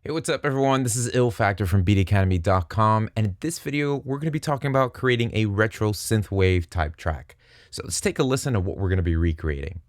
Hey, what's up everyone? This is Ill Factor from beatacademy.com, and in this video, we're going to be talking about creating a retro synthwave type track. So let's take a listen to what we're going to be recreating.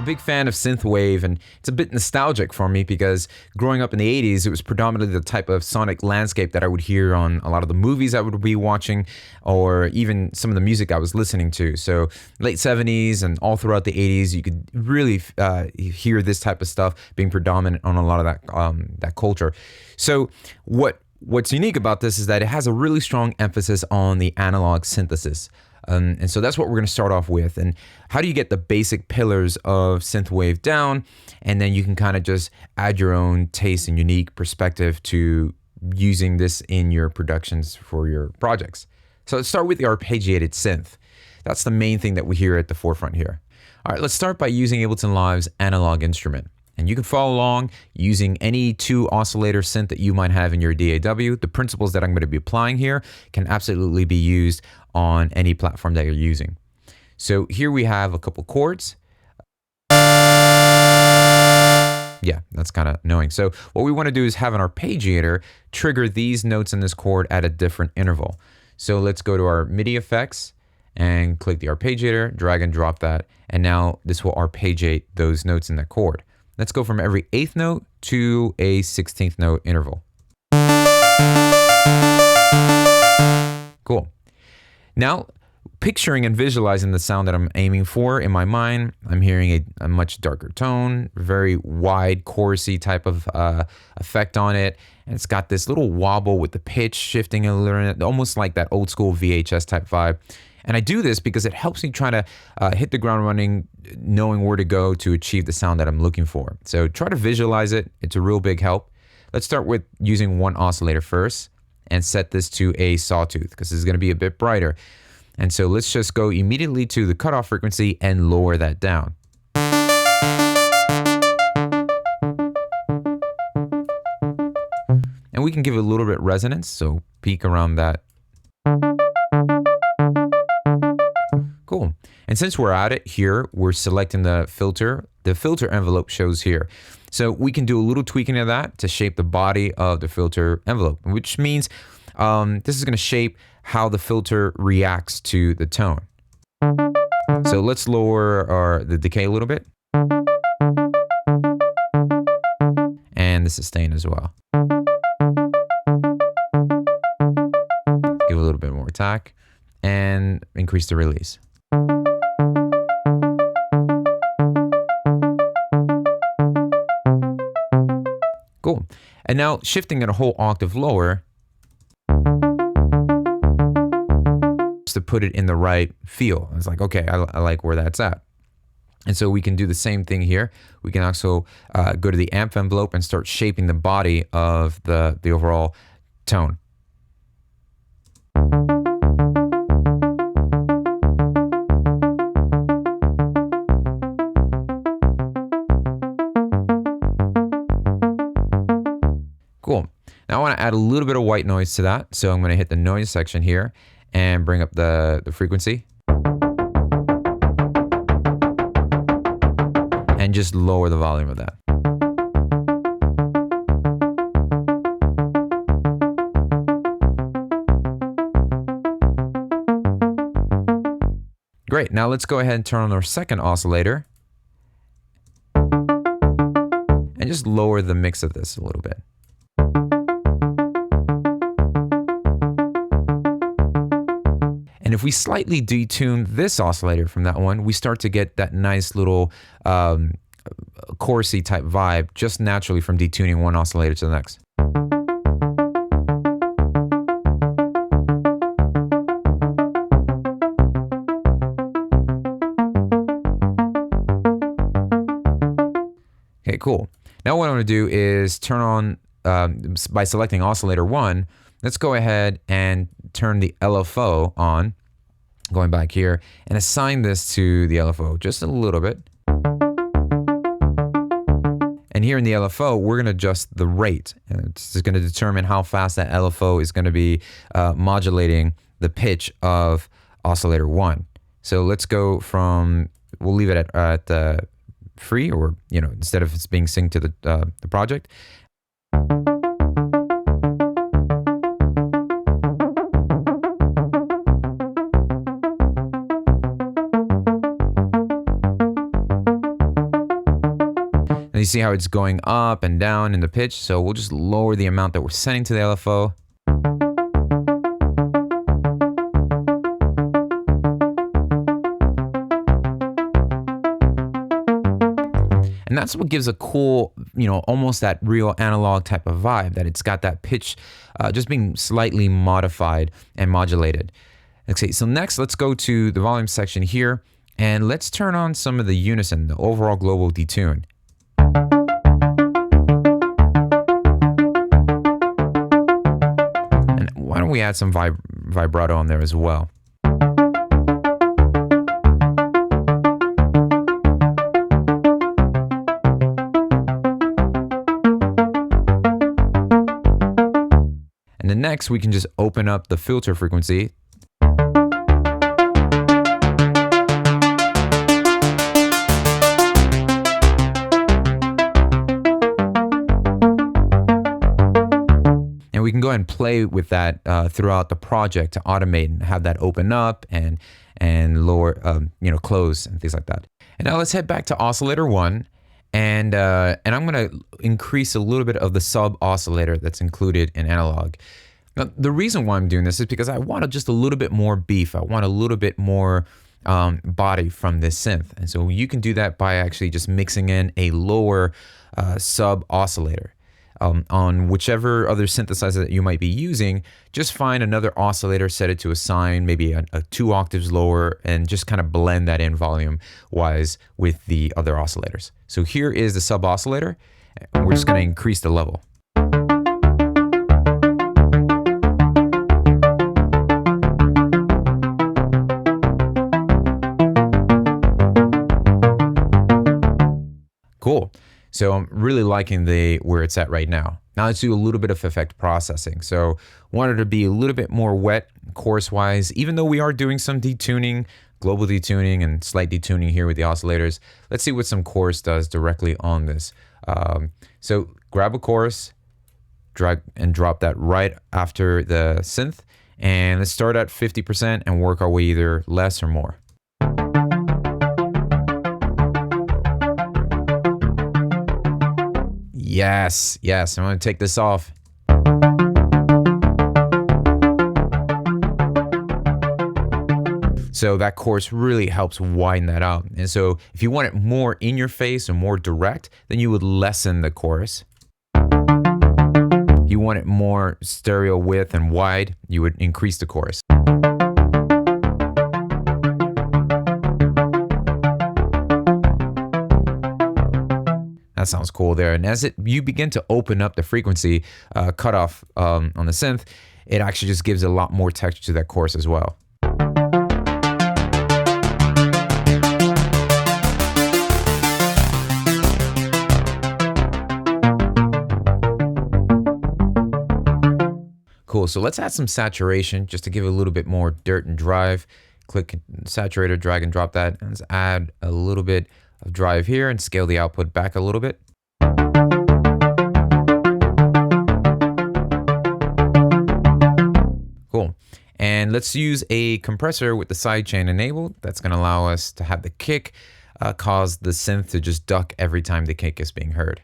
Big fan of synthwave, and it's a bit nostalgic for me because growing up in the 80s, it was predominantly the type of sonic landscape that I would hear on a lot of the movies I would be watching, or even some of the music I was listening to. So late 70s and all throughout the 80s, you could really hear this type of stuff being predominant on a lot of that culture. So what's unique about this is that it has a really strong emphasis on the analog synthesis. And so that's what we're going to start off with. And how do you get the basic pillars of synthwave down? And then you can kind of just add your own taste and unique perspective to using this in your productions for your projects. So let's start with the arpeggiated synth. That's the main thing that we hear at the forefront here. All right, let's start by using Ableton Live's analog instrument. And you can follow along using any 2 oscillator synth that you might have in your DAW. The principles that I'm going to be applying here can absolutely be used on any platform that you're using. So here we have a couple chords. Yeah, that's kind of annoying. So what we want to do is have an arpeggiator trigger these notes in this chord at a different interval. So let's go to our MIDI effects and click the arpeggiator, drag and drop that. And now this will arpeggiate those notes in that chord. Let's go from every 8th note to a 16th note interval. Cool. Now, picturing and visualizing the sound that I'm aiming for in my mind, I'm hearing a much darker tone, very wide, chorusy type of effect on it. And it's got this little wobble with the pitch shifting a little, almost like that old school VHS type vibe. And I do this because it helps me try to hit the ground running, knowing where to go to achieve the sound that I'm looking for. So try to visualize it. It's a real big help. Let's start with using one oscillator first and set this to a sawtooth because this is going to be a bit brighter. And so let's just go immediately to the cutoff frequency and lower that down. And we can give it a little bit resonance, so peak around that. Cool. And since we're at it here, we're selecting the filter. The filter envelope shows here. So we can do a little tweaking of that to shape the body of the filter envelope, which means this is going to shape how the filter reacts to the tone. So let's lower the decay a little bit. And the sustain as well. Give a little bit more attack and increase the release. Cool. And now shifting it a whole octave lower to put it in the right feel. It's like, okay, I like where that's at. And so we can do the same thing here. We can also go to the amp envelope and start shaping the body of the overall tone. Cool. Now I want to add a little bit of white noise to that. So I'm going to hit the noise section here and bring up the frequency. And just lower the volume of that. Great. Now let's go ahead and turn on our second oscillator. And just lower the mix of this a little bit. And if we slightly detune this oscillator from that one, we start to get that nice little chorusy type vibe just naturally from detuning one oscillator to the next. cool. Now what I'm going to do is turn on, by selecting oscillator 1, let's go ahead and turn the LFO on, going back here, and assign this to the LFO just a little bit. And here in the LFO, we're going to adjust the rate. And it's just going to determine how fast that LFO is going to be modulating the pitch of oscillator 1. So let's go from, we'll leave it at free, or, you know, instead of it's being synced to the project. You see how it's going up and down in the pitch, so we'll just lower the amount that we're sending to the LFO. And that's what gives a cool, you know, almost that real analog type of vibe, that it's got that pitch just being slightly modified and modulated. Okay, so next let's go to the volume section here, and let's turn on some of the unison, the overall global detune. And why don't we add some vibrato on there as well? And then next we can just open up the filter frequency. We can go ahead and play with that throughout the project to automate and have that open up and lower, you know, close and things like that. And now let's head back to oscillator 1, and I'm going to increase a little bit of the sub oscillator that's included in analog. Now, the reason why I'm doing this is because I want just a little bit more beef. I want a little bit more body from this synth, and so you can do that by actually just mixing in a lower sub oscillator. On whichever other synthesizer that you might be using, just find another oscillator, set it to a sine, maybe a 2 octaves lower, and just kind of blend that in volume-wise with the other oscillators. So here is the sub oscillator, and we're just going to increase the level. Cool. So I'm really liking where it's at right now. Now let's do a little bit of effect processing. So wanted to be a little bit more wet chorus-wise, even though we are doing some detuning, global detuning and slight detuning here with the oscillators. Let's see what some chorus does directly on this. So grab a chorus, drag and drop that right after the synth, and let's start at 50% and work our way either less or more. Yes, I'm going to take this off. So that chorus really helps widen that out. And so if you want it more in your face or more direct, then you would lessen the chorus. If you want it more stereo width and wide, you would increase the chorus. That sounds cool there. And as you begin to open up the frequency cutoff on the synth, it actually just gives a lot more texture to that chorus as well. Cool, so let's add some saturation just to give it a little bit more dirt and drive. Click saturator, drag and drop that, and let's add a little bit of drive here and scale the output back a little bit. Cool. And let's use a compressor with the sidechain enabled. That's going to allow us to have the kick cause the synth to just duck every time the kick is being heard.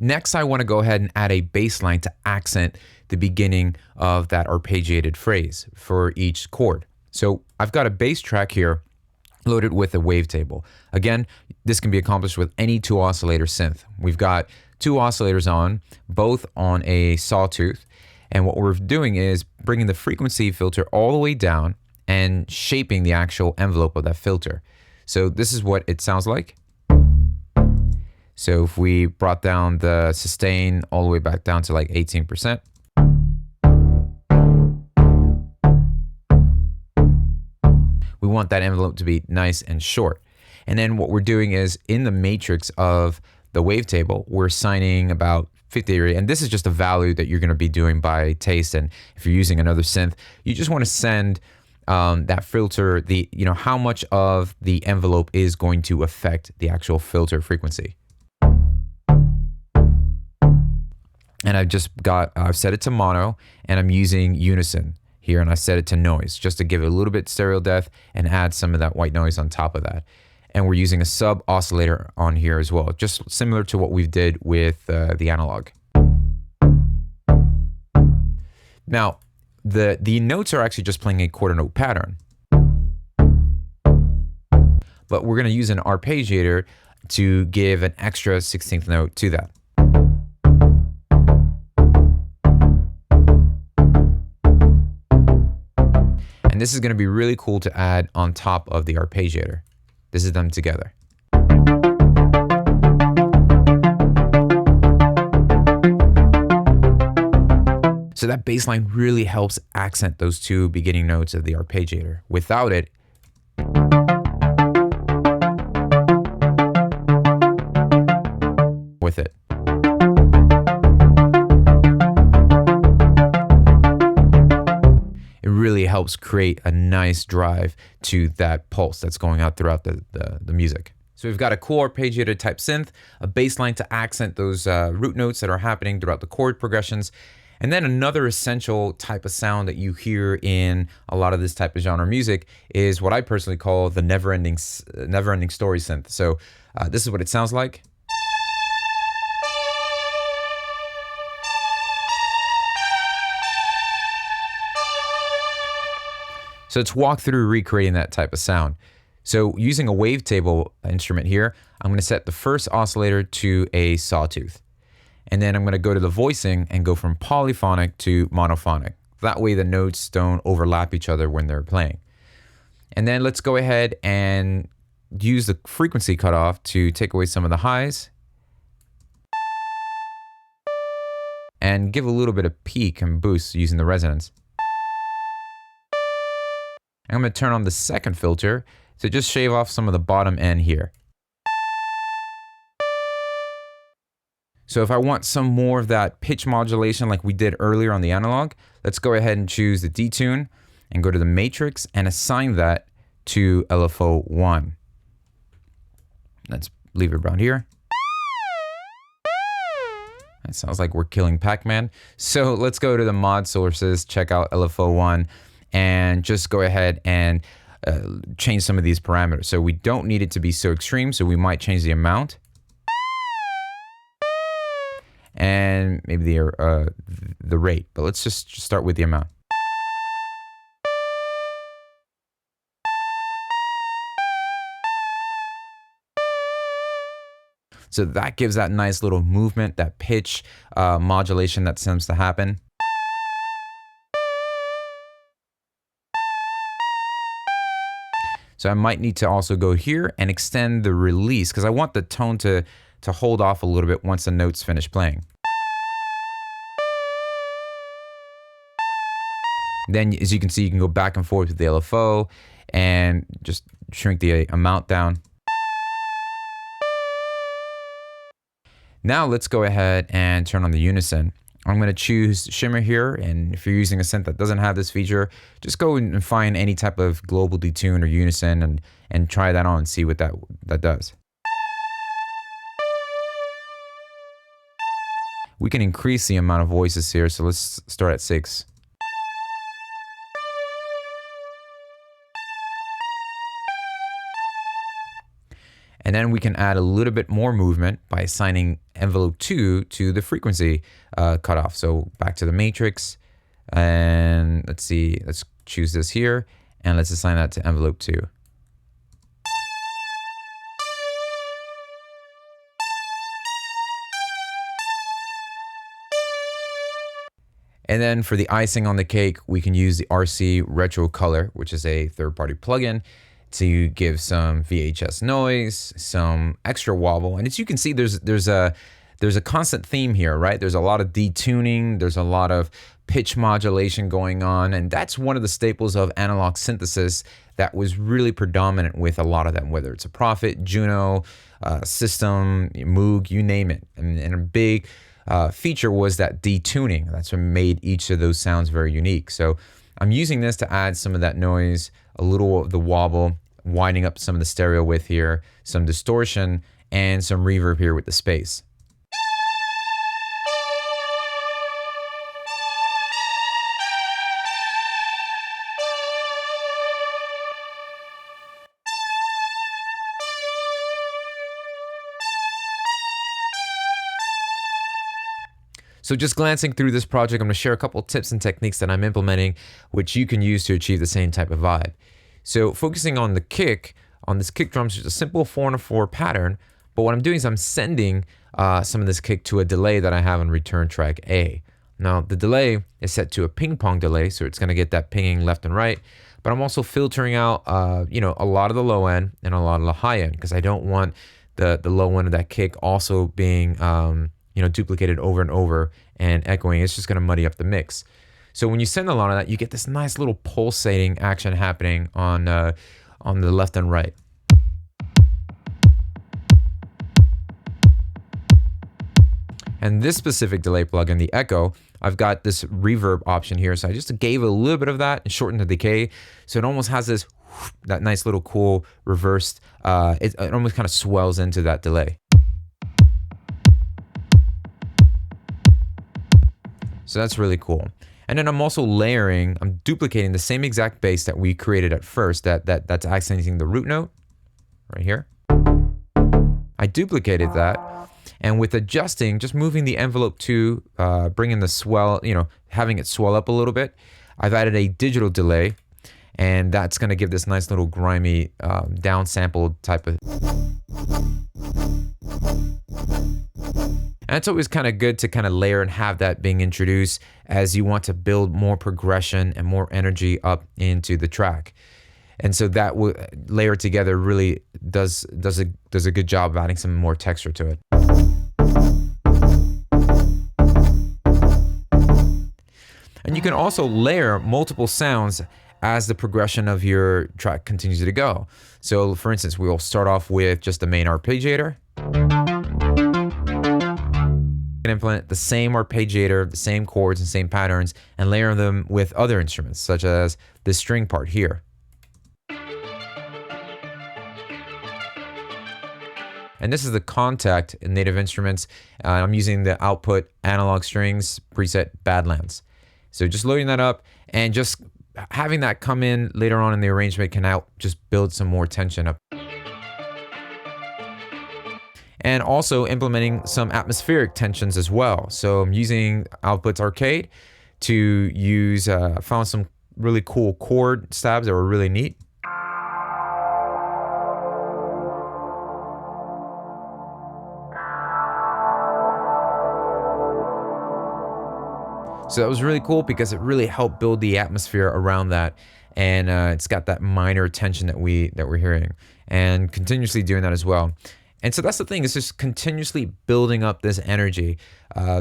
Next, I want to go ahead and add a bass line to accent the beginning of that arpeggiated phrase for each chord. So I've got a bass track here loaded with a wavetable. Again, this can be accomplished with any 2 oscillator synth. We've got 2 oscillators on, both on a sawtooth, And what we're doing is bringing the frequency filter all the way down and shaping the actual envelope of that filter. So this is what it sounds like. So if we brought down the sustain all the way back down to like 18%. We want that envelope to be nice and short. And then what we're doing is in the matrix of the wavetable, we're assigning about 50, and this is just a value that you're going to be doing by taste. And if you're using another synth, you just want to send that filter, how much of the envelope is going to affect the actual filter frequency. And I've set it to mono, and I'm using unison here, and I set it to noise just to give it a little bit stereo depth and add some of that white noise on top of that. And we're using a sub oscillator on here as well, just similar to what we did with the analog. Now, the notes are actually just playing a quarter note pattern, but we're going to use an arpeggiator to give an extra 16th note to that. And this is going to be really cool to add on top of the arpeggiator. This is them together. So that bass line really helps accent those two beginning notes of the arpeggiator. Without it, with it. It really helps create a nice drive to that pulse that's going out throughout the music. So we've got a cool arpeggiator type synth, a bass line to accent those root notes that are happening throughout the chord progressions, and then another essential type of sound that you hear in a lot of this type of genre music is what I personally call the never-ending story synth. So this is what it sounds like. So let's walk through recreating that type of sound. So using a wavetable instrument here, I'm going to set the first oscillator to a sawtooth. And then I'm going to go to the voicing and go from polyphonic to monophonic. That way the notes don't overlap each other when they're playing. And then let's go ahead and use the frequency cutoff to take away some of the highs and give a little bit of peak and boost using the resonance. And I'm going to turn on the second filter to just shave off some of the bottom end here. So if I want some more of that pitch modulation like we did earlier on the analog, let's go ahead and choose the detune and go to the matrix and assign that to LFO 1. Let's leave it around here. That sounds like we're killing Pac-Man. So let's go to the mod sources, check out LFO 1, and just go ahead and change some of these parameters. So we don't need it to be so extreme, so we might change the amount. And maybe the rate, but let's just start with the amount. So that gives that nice little movement, that pitch modulation that seems to happen. So I might need to also go here and extend the release because I want the tone to hold off a little bit once the notes finish playing. Then, as you can see, you can go back and forth with the LFO and just shrink the amount down. Now let's go ahead and turn on the unison. I'm going to choose shimmer here, and if you're using a synth that doesn't have this feature, just go and find any type of global detune or unison and try that on and see what that does. We can increase the amount of voices here, so let's start at 6. And then we can add a little bit more movement by assigning envelope 2 to the frequency cutoff. So back to the matrix, and let's see, let's choose this here, and let's assign that to envelope 2. And then for the icing on the cake, we can use the RC Retro Color, which is a third-party plugin, to give some VHS noise, some extra wobble. And as you can see, there's a constant theme here, right? There's a lot of detuning, there's a lot of pitch modulation going on, and that's one of the staples of analog synthesis that was really predominant with a lot of them, whether it's a Prophet, Juno, System, Moog, you name it. And a big feature was that detuning. That's what made each of those sounds very unique. So I'm using this to add some of that noise, a little of the wobble, winding up some of the stereo width here, some distortion, and some reverb here with the space. So just glancing through this project, I'm going to share a couple tips and techniques that I'm implementing, which you can use to achieve the same type of vibe. So focusing on the kick, on this kick drum, it's just a simple 4/4 pattern. But what I'm doing is I'm sending some of this kick to a delay that I have on return track A. Now the delay is set to a ping pong delay, so it's going to get that pinging left and right. But I'm also filtering out, a lot of the low end and a lot of the high end, because I don't want the low end of that kick also being duplicated over and over and echoing. It's just going to muddy up the mix. So when you send a lot of that, you get this nice little pulsating action happening on the left and right. And this specific delay plugin, the Echo, I've got this reverb option here. So I just gave a little bit of that and shortened the decay. So it almost has this, that nice little cool reversed, it almost kind of swells into that delay. So that's really cool. And then I'm also I'm duplicating the same exact bass that we created at first, that's accenting the root note right here. I duplicated that, and with adjusting, just moving the envelope to bringing the swell, having it swell up a little bit, I've added a digital delay, and that's going to give this nice little grimy downsampled type of. And it's always kind of good to kind of layer and have that being introduced as you want to build more progression and more energy up into the track. And so that layer together really does a good job of adding some more texture to it. And you can also layer multiple sounds as the progression of your track continues to go. So for instance, we will start off with just the main arpeggiator. Implement the same arpeggiator, the same chords and same patterns, and layer them with other instruments, such as this string part here. And this is the Contact in Native Instruments. I'm using the output analog strings preset Badlands. So just loading that up and just having that come in later on in the arrangement can help just build some more tension up. And also implementing some atmospheric tensions as well. So I'm using Outputs Arcade to use, found some really cool chord stabs that were really neat. So that was really cool because it really helped build the atmosphere around that. And it's got that minor tension that we're hearing, and continuously doing that as well. And so that's the thing, it's just continuously building up this energy.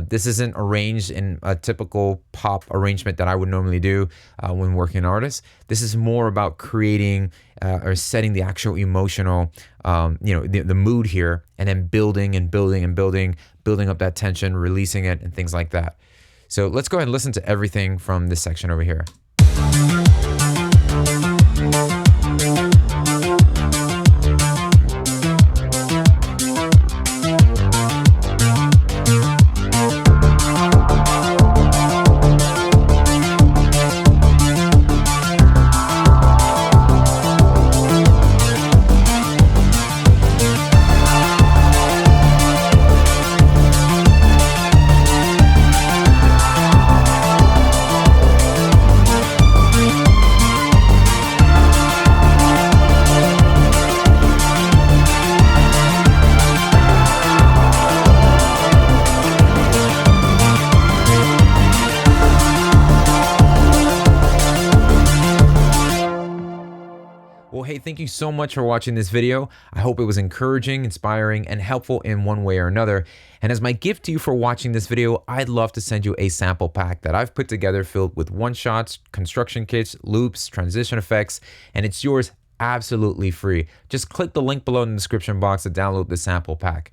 This isn't arranged in a typical pop arrangement that I would normally do when working artists. This is more about creating or setting the actual emotional, the mood here, and then building and building and building up that tension, releasing it, and things like that. So let's go ahead and listen to everything from this section over here. thank you so much for watching this video. I hope it was encouraging, inspiring, and helpful in one way or another. And as my gift to you for watching this video, I'd love to send you a sample pack that I've put together filled with one-shots, construction kits, loops, transition effects, and it's yours absolutely free. Just click the link below in the description box to download the sample pack.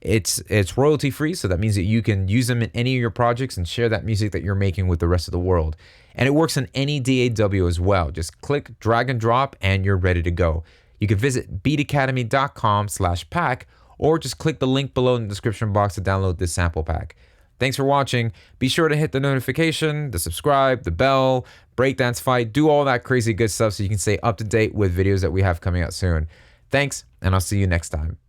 It's royalty free, so that means that you can use them in any of your projects and share that music that you're making with the rest of the world. And it works on any DAW as well. Just click, drag and drop, and you're ready to go. You can visit beatacademy.com/pack or just click the link below in the description box to download this sample pack. Thanks for watching. Be sure to hit the notification, the subscribe, the bell, breakdance fight, do all that crazy good stuff so you can stay up to date with videos that we have coming out soon. Thanks, and I'll see you next time.